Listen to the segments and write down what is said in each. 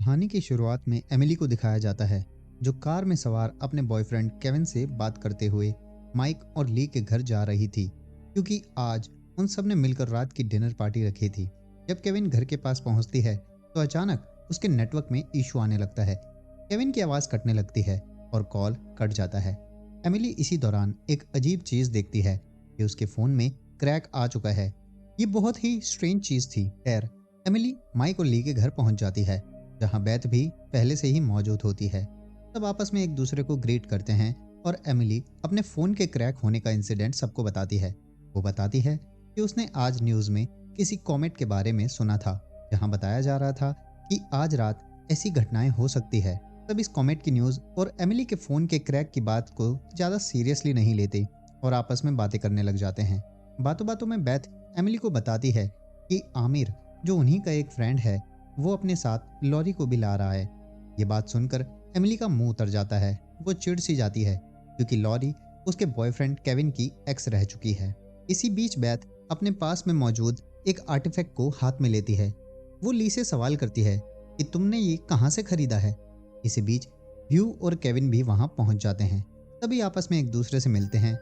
कहानी की शुरुआत में एमिली को दिखाया जाता है जो कार में सवार अपने बॉयफ्रेंड केविन से बात करते हुए माइक और ली के घर जा रही थी, क्योंकि आज उन सब ने मिलकर रात की डिनर पार्टी रखी थी। जब केविन घर के पास पहुंचती है तो अचानक उसके नेटवर्क में इशू आने लगता है। केविन की आवाज़ कटने लगती है और कॉल कट जाता है। एमिली इसी दौरान एक अजीब चीज़ देखती है कि उसके फ़ोन में क्रैक आ चुका है। ये बहुत ही स्ट्रेंज चीज़ थी। खैर, एमिली माइक और ली के घर पहुंच जाती है, जहां बेथ भी पहले से ही मौजूद होती है। सब आपस में एक दूसरे को ग्रीट करते हैं और एमिली अपने फ़ोन के क्रैक होने का इंसिडेंट सबको बताती है। वो बताती है कि उसने आज न्यूज़ में किसी कॉमेट के बारे में सुना था, जहां बताया जा रहा था कि आज रात ऐसी घटनाएं हो सकती है। तब इस कॉमेट की न्यूज़ और एमिली के फ़ोन के क्रैक की बात को ज़्यादा सीरियसली नहीं लेते और आपस में बातें करने लग जाते हैं। बातों बातों में बेथ एमिली को बताती है कि आमिर, जो उन्हीं का एक फ्रेंड है, वो अपने साथ लॉरी को भी ला रहा है। ये बात सुनकर एमिली का मुंह उतर जाता है। वो चिढ़ सी जाती है क्योंकि लॉरी उसके बॉयफ्रेंड केविन की एक्स रह चुकी है। इसी बीच बेथ अपने पास में मौजूद एक आर्टिफैक्ट को हाथ में लेती है। वो ली से सवाल करती है कि तुमने ये कहाँ से खरीदा है। इसी बीच ह्यू और केविन भी वहां पहुंच जाते हैं। तभी आपस में एक दूसरे से मिलते हैं।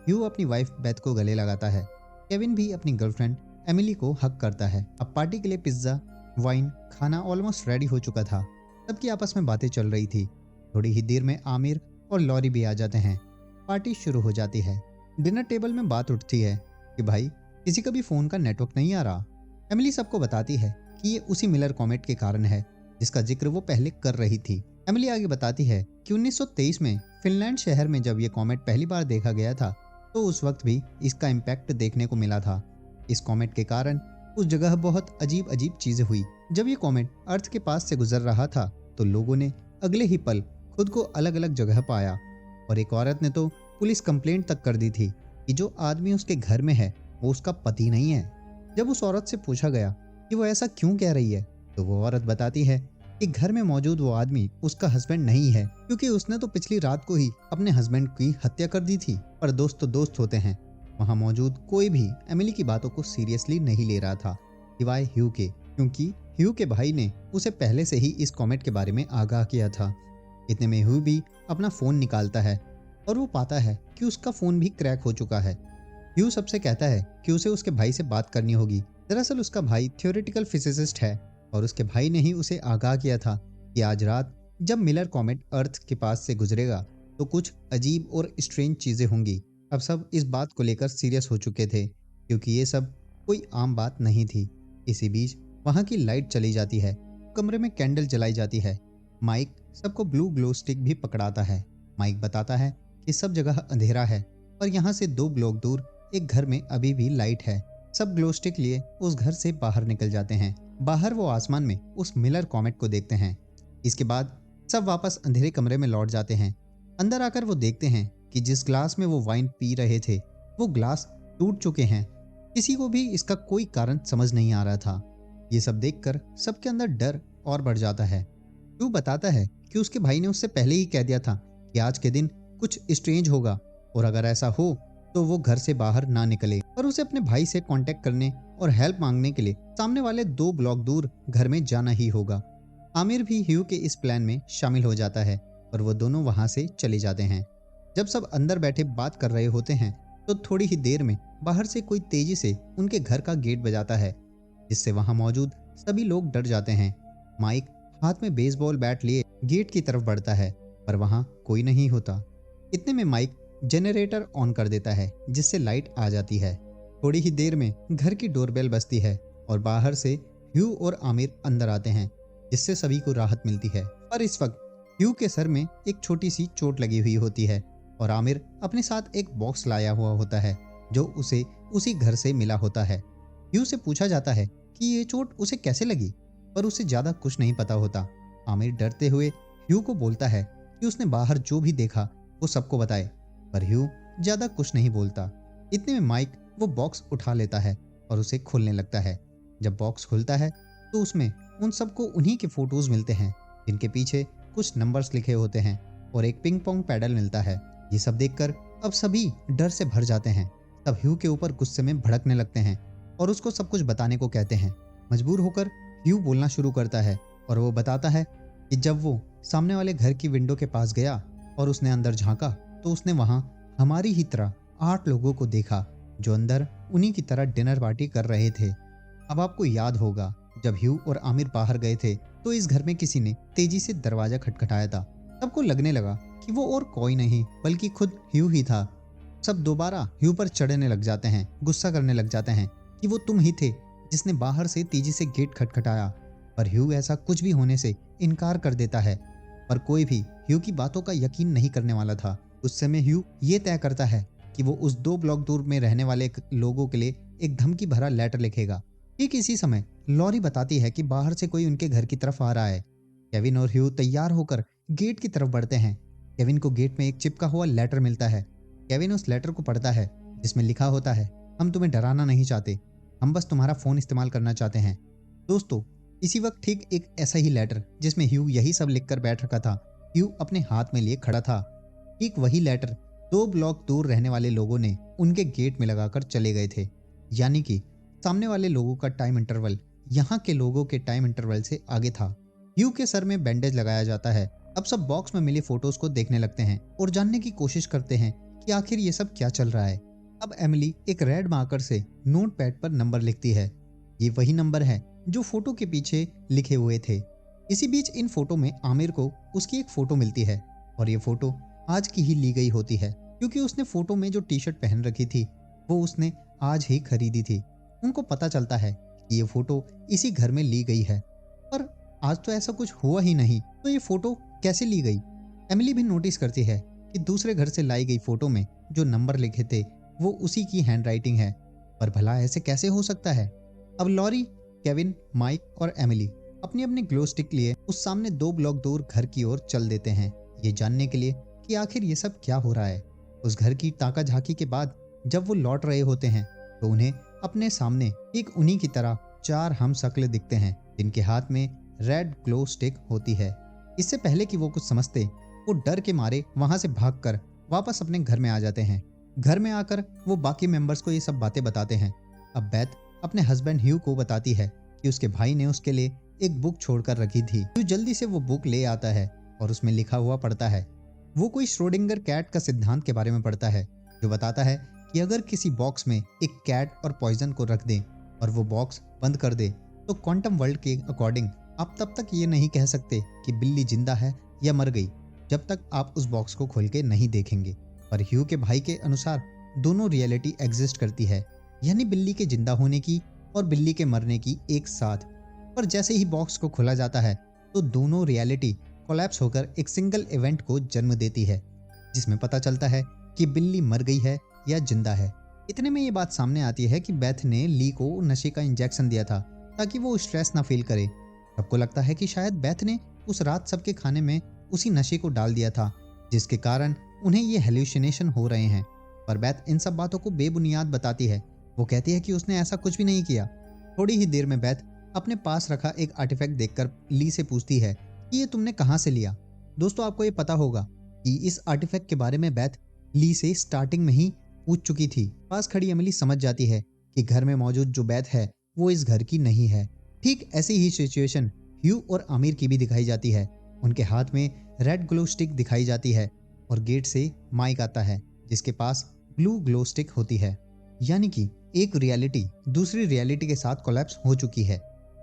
ह्यू अपनी वाइफ बेथ को गले लगाता है। केविन भी अपनी गर्लफ्रेंड एमिली को हक करता है। अब पार्टी के लिए पिज्ज़ा, वाइन, खाना ऑलमोस्ट रेडी हो चुका था। सबकी आपस में बातें चल रही थी। थोड़ी ही देर में आमिर और लॉरी भी आ जाते हैं। पार्टी शुरू हो जाती है। डिनर टेबल में बात उठती है कि भाई, किसी का भी फ़ोन का नेटवर्क नहीं आ रहा। एमिली सबको बताती है कि ये उसी मिलर कॉमेट के कारण है जिसका जिक्र वो पहले कर रही थी। एमिली आगे बताती है कि 1923 में फिनलैंड शहर में जब ये कॉमेट पहली बार देखा गया था तो उस वक्त भी इसका इम्पैक्ट देखने को मिला था। इस कॉमेट के कारण उस जगह बहुत अजीब अजीब चीजें हुई। जब ये कॉमेट अर्थ के पास से गुजर रहा था तो लोगों ने अगले ही पल खुद को अलग अलग जगह पाया और एक औरत ने तो पुलिस कंप्लेंट तक कर दी थी कि जो आदमी उसके घर में है वो उसका पति नहीं है। जब उस औरत से पूछा गया कि वो ऐसा क्यों कह रही है तो वो औरत बताती है कि घर में मौजूद वो आदमी उसका हस्बैंड नहीं है, क्योंकि उसने तो पिछली रात को ही अपने हस्बैंड की हत्या कर दी थी। पर दोस्त तो दोस्त होते हैं। वहां मौजूद कोई भी एमिली की बातों को सीरियसली नहीं ले रहा था, सिवाय ह्यू के, क्योंकि ह्यू के भाई ने उसे पहले से ही इस कॉमेट के बारे में आगाह किया था। इतने में ह्यू भी अपना फ़ोन निकालता है और वो पाता है कि उसका फ़ोन भी क्रैक हो चुका है। ह्यू सबसे कहता है कि उसे उसके भाई से बात करनी होगी। दरअसल उसका भाई थ्योरेटिकल फिजिसिस्ट है और उसके भाई ने ही उसे आगाह किया था कि आज रात जब मिलर कॉमेट अर्थ के पास से गुजरेगा तो कुछ अजीब और स्ट्रेंज चीज़ें होंगी। अब सब इस बात को लेकर सीरियस हो चुके थे, क्योंकि ये सब कोई आम बात नहीं थी। इसी बीच वहाँ की लाइट चली जाती है। कमरे में कैंडल जलाई जाती है। माइक सबको ब्लू ग्लो स्टिक भी पकड़ाता है। माइक बताता है कि सब जगह अंधेरा है और यहाँ से 2 ब्लॉक दूर एक घर में अभी भी लाइट है। सब ग्लो स्टिक लिए उस घर से बाहर निकल जाते हैं। बाहर वो आसमान में उस मिलर कॉमेट को देखते हैं। इसके बाद सब वापस अंधेरे कमरे में लौट जाते हैं। अंदर आकर वो देखते हैं कि जिस ग्लास में वो वाइन पी रहे थे वो ग्लास टूट चुके हैं। किसी को भी इसका कोई कारण समझ नहीं आ रहा था। ये सब देखकर सबके अंदर डर और बढ़ जाता है। तू बताता है कि उसके भाई ने उससे पहले ही कह दिया था कि आज के दिन कुछ स्ट्रेंज होगा और अगर ऐसा हो तो वो घर से बाहर ना निकले, और उसे अपने भाई से कांटेक्ट करने और हेल्प मांगने के लिए सामने वाले 2 ब्लॉक दूर घर में जाना ही होगा। आमिर भी ह्यू के इस प्लान में शामिल हो जाता है और वो दोनों वहां से चले जाते हैं। जब सब अंदर बैठे बात कर रहे होते हैं तो थोड़ी ही देर में बाहर से कोई तेजी से उनके घर का गेट बजाता है, जिससे वहां मौजूद सभी लोग डर जाते हैं। माइक हाथ में बेसबॉल बैट लिए गेट की तरफ बढ़ता है, पर वहां कोई नहीं होता। इतने में माइक जनरेटर ऑन कर देता है, जिससे लाइट आ जाती है। थोड़ी ही देर में घर की डोरबेल बजती है और बाहर से ह्यू और आमिर अंदर आते हैं, जिससे सभी को राहत मिलती है। पर इस वक्त ह्यू के सर में एक छोटी सी चोट लगी हुई होती है और आमिर अपने साथ एक बॉक्स लाया हुआ होता है जो उसे उसी घर से मिला होता है। ह्यू से पूछा जाता है कि ये चोट उसे कैसे लगी, पर उसे ज्यादा कुछ नहीं पता होता। आमिर डरते हुए ह्यू को बोलता है कि उसने बाहर जो भी देखा वो सबको बताए, पर ह्यू ज्यादा कुछ नहीं बोलता। इतने में माइक वो बॉक्स उठा लेता है और उसे खोलने लगता है। जब बॉक्स खुलता है तो उसमें उन सबको उन्हीं के फोटोज मिलते हैं, जिनके पीछे कुछ नंबर्स लिखे होते हैं और एक पिंग पोंग पैडल मिलता है। ये सब देखकर अब सभी डर से भर जाते हैं। तब ह्यू के ऊपर गुस्से में भड़कने लगते हैं और उसको सब कुछ बताने को कहते हैं। मजबूर होकर ह्यू बोलना शुरू करता है और वो बताता है कि जब वो सामने वाले घर की विंडो के पास गया और उसने अंदर झांका तो उसने वहां हमारी ही तरह 8 लोगों को देखा जो अंदर उन्हीं की तरह डिनर पार्टी कर रहे थे। अब आपको याद होगा जब ह्यू और आमिर बाहर गए थे तो इस घर में किसी ने तेजी से दरवाजा खटखटाया था। सबको लगने लगा कि वो और कोई नहीं बल्कि खुद ह्यू ही था। सब दोबारा ह्यू पर चढ़ने लग जाते हैं, गुस्सा करने लग जाते हैं कि वो तुम ही थे जिसने बाहर से तेजी से गेट खटखटाया। पर ह्यू ऐसा कुछ भी होने से इनकार कर देता है। पर कोई भी ह्यू की बातों का यकीन नहीं करने वाला था। उस समय ह्यू ये तय करता है कि वो उस 2 ब्लॉक दूर में रहने वाले लोगों के लिए एक धमकी भरा लेटर लिखेगा। ठीक इसी समय लॉरी बताती है कि बाहर से कोई उनके घर की तरफ आ रहा है। केविन और ह्यू तैयार होकर गेट की तरफ बढ़ते हैं। केविन को गेट में एक चिपका हुआ लेटर मिलता है। केविन उस लेटर को पढ़ता है जिसमें लिखा होता है, हम तुम्हें डराना नहीं चाहते, हम बस तुम्हारा फोन इस्तेमाल करना चाहते हैं। दोस्तों, इसी वक्त ठीक एक ऐसा ही लेटर जिसमें ह्यू यही सब लिखकर बैठ रखा था, ह्यू अपने हाथ में लिए खड़ा था। ठीक वही लेटर 2 ब्लॉक दूर रहने वाले लोगों ने उनके गेट में लगाकर चले गए थे। यानी कि सामने वाले लोगों का टाइम इंटरवल यहाँ के लोगों के टाइम इंटरवल से आगे था। ह्यू के सर में बैंडेज लगाया जाता है। अब सब बॉक्स में मिली फोटोज को देखने लगते हैं और जानने की कोशिश करते हैं कि आखिर ये सब क्या चल रहा है। अब एमिली एक रेड मार्कर से नोट पैड पर नंबर लिखती है। ये वही नंबर है जो फोटो के पीछे लिखे हुए थे। इसी बीच इन फोटो में आमिर को उसकी एक फोटो मिलती है और ये फोटो आज की ही ली गई होती है क्योंकि उसने फोटो में जो टी शर्ट पहन रखी थी वो उसने आज ही खरीदी थी। उनको पता चलता है कि ये फोटो इसी घर में ली गई है, पर आज तो ऐसा कुछ हुआ ही नहीं, तो ये फोटो कैसे ली गई। एमिली भी नोटिस करती है कि दूसरे घर से लाई गई फोटो में जो नंबर लिखे थे वो उसी की हैंडराइटिंग है, पर भला ऐसे कैसे हो सकता है। अब लॉरी, केविन, माइक और एमिली अपनी अपनी ग्लो स्टिक लिए उस सामने 2 ब्लॉक दूर घर की ओर चल देते हैं, ये जानने के लिए कि आखिर ये सब क्या हो रहा है। उस घर की ताका झाकी के बाद जब वो लौट रहे होते हैं तो उन्हें अपने सामने एक उन्हीं की तरह 4 हम शक्ल दिखते हैं जिनके हाथ में रेड ग्लो स्टिक होती है। इससे पहले कि वो कुछ समझते, वो डर के मारे वहां से भागकर वापस अपने घर में आ जाते हैं। घर में आकर वो बाकी मेंबर्स को ये सब बातें बताते हैं। अब बेथ अपने हस्बैंड ह्यू को बताती है कि उसके भाई ने उसके लिए एक बुक छोड़कर रखी थी। ह्यू जल्दी से वो बुक ले आता है और उसमें लिखा हुआ पढ़ता है। वो कोई श्रोडिंगर कैट का सिद्धांत के बारे में पढ़ता है जो बताता है कि अगर किसी बॉक्स में एक कैट और पॉइजन को रख दें और वो बॉक्स बंद कर दे तो क्वांटम वर्ल्ड के अकॉर्डिंग आप तब तक ये नहीं कह सकते कि बिल्ली जिंदा है या मर गई जब तक आप उस बॉक्स को खोल के नहीं देखेंगे। पर ह्यू के भाई के अनुसार दोनों रियलिटी एग्जिस्ट करती है, यानी बिल्ली के जिंदा होने की और बिल्ली के मरने की एक साथ। पर जैसे ही बॉक्स को खोला जाता है तो दोनों रियलिटी कोलैप्स होकर एक सिंगल इवेंट को जन्म देती है जिसमें पता चलता है कि बिल्ली मर गई है या जिंदा है। इतने में ये बात सामने आती है कि बेथ ने ली को नशे का इंजेक्शन दिया था ताकि वो स्ट्रेस ना फील करे। सबको लगता है कि शायद बेथ ने उस रात सबके खाने में उसी नशे को डाल दिया था जिसके कारण उन्हें ये हेल्यूसिनेशन हो रहे हैं। पर बेथ इन सब बातों को बेबुनियाद बताती है। वो कहती है कि उसने ऐसा कुछ भी नहीं किया। थोड़ी ही देर में बेथ अपने पास रखा एक आर्टिफैक्ट देखकर ली से पूछती है कि ये तुमने कहाँ से लिया। दोस्तों, आपको ये पता होगा कि इस आर्टिफैक्ट के बारे में बेथ ली से स्टार्टिंग में ही पूछ चुकी थी। पास खड़ी एमिली समझ जाती है कि घर में मौजूद जो बेथ है वो इस घर की नहीं है। ठीक ऐसी ही सिचुएशन ह्यू और आमिर की भी दिखाई जाती है। उनके हाथ में रेड ग्लो स्टिक दिखाई जाती है और गेट से माइक आता है जिसके पास ब्लू ग्लो स्टिक होती है। यानी कि एक रियलिटी दूसरी रियलिटी के साथ कोलैप्स हो चुकी है,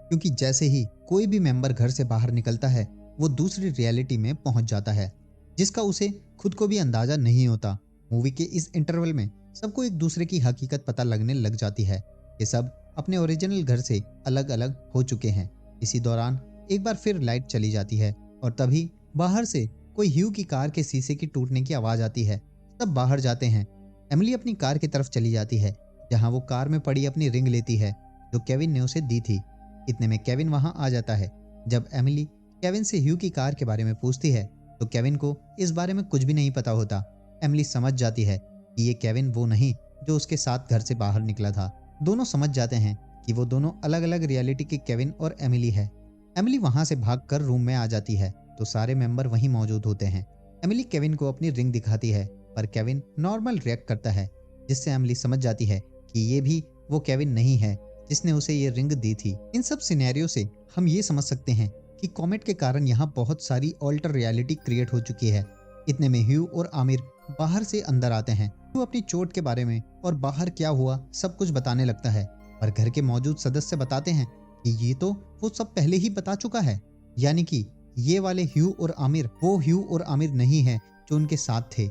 क्योंकि जैसे ही कोई भी मेंबर घर से बाहर निकलता है वो दूसरी रियलिटी में पहुंच जाता है जिसका उसे खुद को भी अंदाजा नहीं होता। मूवी के इस इंटरवल में सबको एक दूसरे की हकीकत पता लगने लग जाती है। ये सब अपने ओरिजिनल घर से अलग अलग हो चुके हैं। इसी दौरान एक बार फिर लाइट चली जाती है और तभी बाहर से कोई ह्यू की कार के शीशे की टूटने की आवाज आती है। सब बाहर जाते हैं। एमिली अपनी कार की तरफ चली जाती है जहां वो कार में पड़ी अपनी रिंग लेती है जो केविन ने उसे दी थी। इतने में केविन वहां आ जाता है। जब एमिली केविन से ह्यू की कार के बारे में पूछती है तो केविन को इस बारे में कुछ भी नहीं पता होता। एमिली समझ जाती है कि ये केविन वो नहीं जो उसके साथ घर से बाहर निकला था। दोनों समझ जाते हैं कि वो दोनों अलग अलग रियलिटी के केविन और एमिली है। एमिली वहां से भागकर रूम में आ जाती है तो सारे मेंबर वहीं मौजूद होते हैं। एमिली केविन को अपनी रिंग दिखाती है पर केविन नॉर्मल रिएक्ट करता है जिससे एमिली समझ जाती है कि ये भी वो केविन नहीं है जिसने उसे ये रिंग दी थी। इन सब सिनेरियो से हम ये समझ सकते हैं कि कॉमेट के कारण यहाँ बहुत सारी ऑल्टर रियलिटी क्रिएट हो चुकी है। इतने में ह्यू और आमिर बाहर से अंदर आते हैं। ह्यू अपनी चोट के बारे में और बाहर क्या हुआ सब कुछ बताने लगता है, पर घर के मौजूद सदस्य बताते हैं कि ये तो वो सब पहले ही बता चुका है, यानी कि ये वाले ह्यू और आमिर वो ह्यू और आमिर नहीं है जो उनके साथ थे।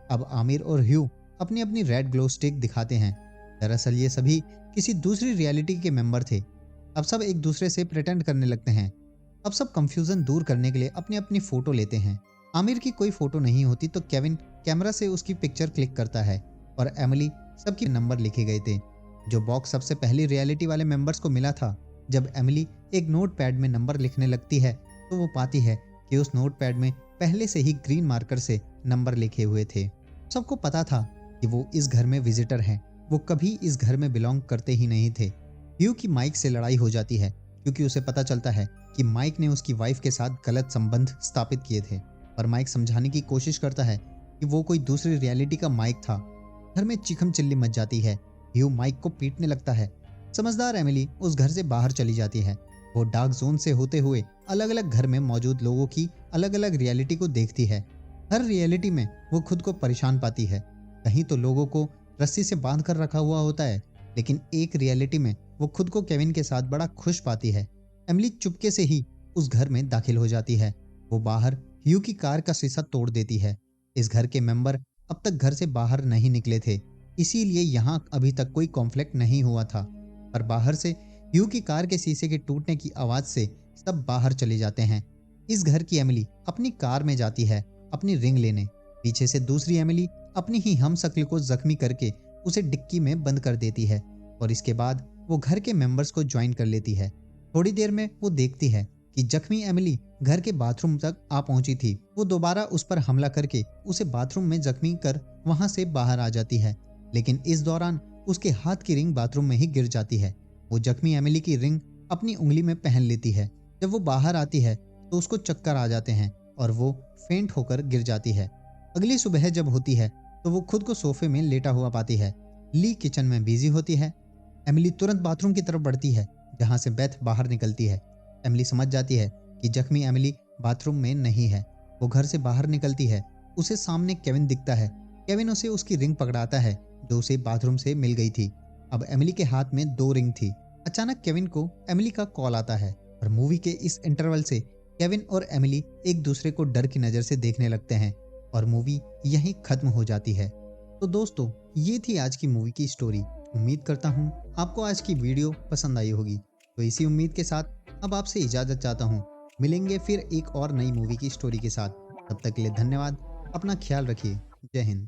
अब आमिर और ह्यू अपनी अपनी रेड ग्लो स्टिक दिखाते हैं। दरअसल ये सभी किसी दूसरी रियलिटी के मेंबर थे। अब सब एक दूसरे से प्रिटेंड करने लगते हैं। अब सब कंफ्यूजन दूर करने के लिए अपनी अपनी फोटो लेते हैं। आमिर की कोई फोटो नहीं होती तो केविन कैमरा से उसकी पिक्चर क्लिक करता है और एमिली सबके नंबर लिखे गए थे। जो बॉक्स सबसे पहले रियलिटी वाले मेंबर्स को मिला था। जब एमिली एक नोट पैड में नंबर लिखने लगती है तो वो पाती है कि उस नोट पैड में पहले से ही ग्रीन मार्कर से नंबर लिखे हुए थे। सबको पता था कि वो इस घर में विजिटर हैं। वो कभी इस घर में बिलोंग करते ही नहीं थे। ह्यू की माइक से लड़ाई हो जाती है क्योंकि उसे पता चलता है कि माइक ने उसकी वाइफ के साथ गलत संबंध स्थापित किए थे। पर माइक समझाने की कोशिश करता है कि वो कोई दूसरी रियलिटी का माइक था। घर में चीखम चिल्ली मच जाती है। ह्यू माइक को पीटने लगता है। समझदार एमिली उस घर से बाहर चली जाती है। वो डार्क जोन से होते हुए अलग अलग घर में मौजूद लोगों की अलग अलग रियलिटी को देखती है। हर रियलिटी में वो खुद को परेशान पाती है। कहीं तो लोगों को रस्सी से बांध कर रखा हुआ होता है, लेकिन एक रियलिटी में वो खुद को केविन के साथ बड़ा खुश पाती है। एमिली चुपके से ही उस घर में दाखिल हो जाती है। वो बाहर ह्यू की कार का शीशा तोड़ देती है। इस घर के मेंबर अब तक घर से बाहर नहीं निकले थे, इसीलिए यहाँ अभी तक कोई कॉन्फ्लिक्ट नहीं हुआ था। पर बाहर से ह्यू की कार के शीशे के टूटने की आवाज से सब बाहर चले जाते हैं। इस घर की एमिली अपनी कार में जाती है अपनी रिंग लेने। पीछे से दूसरी एमिली अपनी ही हमशक्ल को जख्मी करके उसे डिक्की में बंद कर देती है और इसके बाद वो घर के मेंबर्स को ज्वाइन कर लेती है। थोड़ी देर में वो देखती है कि जख्मी एमिली घर के बाथरूम तक आ पहुंची थी। वो दोबारा उस पर हमला करके उसे बाथरूम में जख्मी कर वहां से बाहर आ जाती है, लेकिन इस दौरान उसके हाथ की रिंग बाथरूम में ही गिर जाती है। वो जख्मी एमिली की रिंग अपनी उंगली में पहन लेती है। जब वो बाहर आती है तो उसको चक्कर आ जाते हैं और वो फेंट होकर गिर जाती है। अगली सुबह जब होती है तो वो खुद को सोफे में लेटा हुआ पाती है। ली किचन में बिजी होती है। एमिली तुरंत बाथरूम की तरफ बढ़ती है जहां से बेथ बाहर निकलती है। एमिली समझ जाती है कि जख्मी एमिली बाथरूम में नहीं है। वो घर से बाहर निकलती है। उसे सामने केविन दिखता है। केविन उसे उसकी रिंग पकड़ाता है जो उसे बाथरूम से मिल गई थी। अब एमिली के हाथ में 2 रिंग थी। अचानक केविन को एमिली का कॉल आता है और मूवी के इस इंटरवल से केविन और एमिली एक दूसरे को डर की नज़र से देखने लगते हैं और मूवी यहीं खत्म हो जाती है। तो दोस्तों, ये थी आज की मूवी की स्टोरी। उम्मीद करता हूँ आपको आज की वीडियो पसंद आई होगी। तो इसी उम्मीद के साथ अब आपसे इजाज़त चाहता हूँ। मिलेंगे फिर एक और नई मूवी की स्टोरी के साथ। तब तक के लिए धन्यवाद। अपना ख्याल रखिए। जय हिंद।